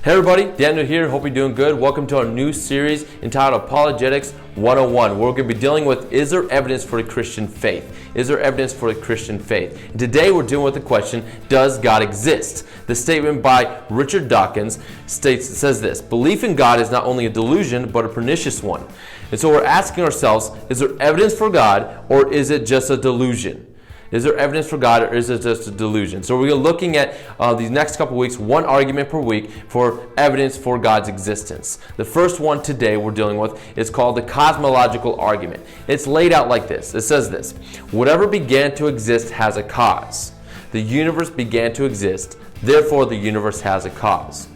Hey everybody, Daniel here. Hope you're doing good. Welcome to our new series entitled Apologetics 101. We're going to be dealing with, is there evidence for the Christian faith? Is there evidence for the Christian faith? And today we're dealing with the question, does God exist? The statement by Richard Dawkins says this: belief in God is not only a delusion, but a pernicious one. And so we're asking ourselves, is there evidence for God, or is it just a delusion? Is there evidence for God, or is it just a delusion? So we're looking at these next couple weeks, one argument per week for evidence for God's existence. The first one today we're dealing with is called the Cosmological Argument. It's laid out like this. It says this: whatever began to exist has a cause. The universe began to exist, therefore the universe has a cause.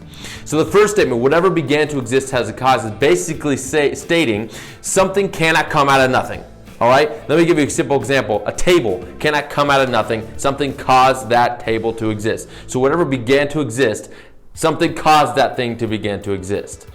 So the first statement, whatever began to exist has a cause, is basically stating something cannot come out of nothing. All right, let me give you a simple example. A table cannot come out of nothing. Something caused that table to exist. So whatever began to exist, something caused that thing to begin to exist.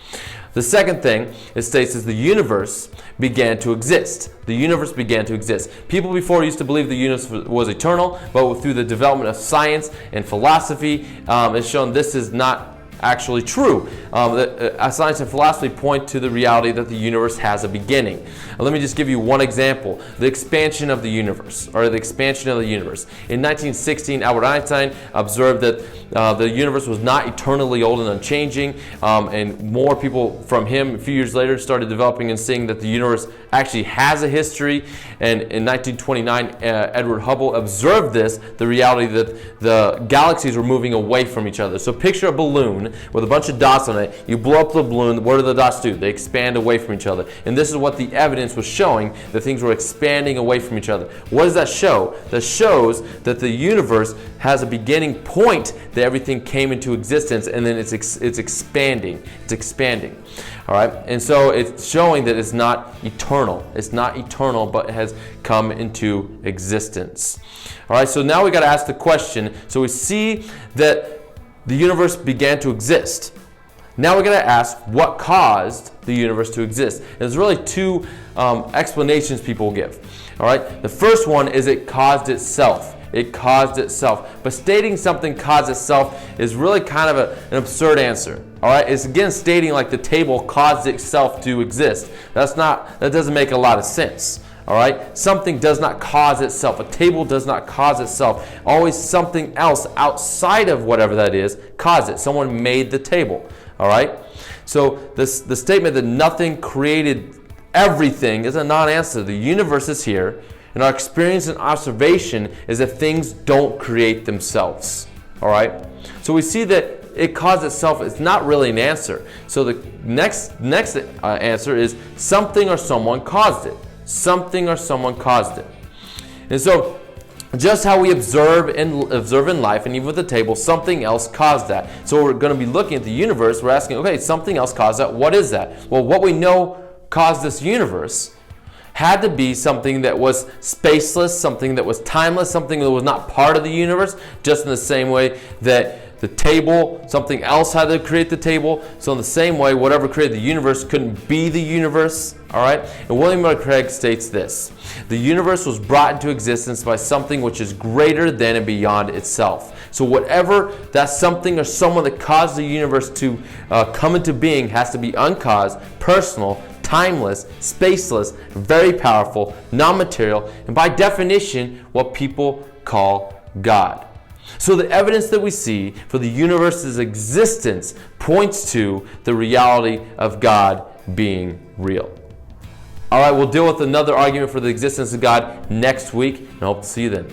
The second thing it states is the universe began to exist. The universe began to exist. People before used to believe the universe was eternal, but through the development of science and philosophy, it's shown this is not actually true. Science and philosophy point to the reality that the universe has a beginning. Let me just give you one example. The expansion of the universe, In 1916, Albert Einstein observed that the universe was not eternally old and unchanging, and more people from him a few years later started developing and seeing that the universe actually has a history. And in 1929, Edward Hubble observed the reality that the galaxies were moving away from each other. So picture a balloon with a bunch of dots on it. You blow up the balloon. What do the dots do? They expand away from each other. And this is what the evidence was showing, that things were expanding away from each other. What does that show? That shows that the universe has a beginning point, that everything came into existence, and then it's expanding. It's expanding. All right? And so it's showing that it's not eternal. It's not eternal, but it has come into existence. All right? So now we got to ask the question. So we see that the universe began to exist. Now we're going to ask, what caused the universe to exist? And there's really two explanations people give. All right. The first one is it caused itself. It caused itself. But stating something caused itself is really kind of an absurd answer. All right. It's again stating like the table caused itself to exist. That doesn't make a lot of sense. All right? Something does not cause itself. A table does not cause itself. Always something else outside of whatever that is caused it. Someone made the table. All right? So the statement that nothing created everything is a non-answer. The universe is here, and our experience and observation is that things don't create themselves. All right? So we see that it caused itself is not really an answer. So the next answer is something or someone caused it. Something or someone caused it. And so just how we observe in life, and even with the table, something else caused that. So we're going to be looking at the universe. We're asking, okay, something else caused that. What is that? Well, what we know caused this universe had to be something that was spaceless, something that was timeless, something that was not part of the universe, just in the same way that the table, something else had to create the table. So in the same way, whatever created the universe couldn't be the universe. All right? And William Miller Craig states this: the universe was brought into existence by something which is greater than and beyond itself. So whatever that something or someone that caused the universe to come into being has to be uncaused, personal, timeless, spaceless, very powerful, non-material, and by definition, what people call God. So the evidence that we see for the universe's existence points to the reality of God being real. All right, we'll deal with another argument for the existence of God next week, and I hope to see you then.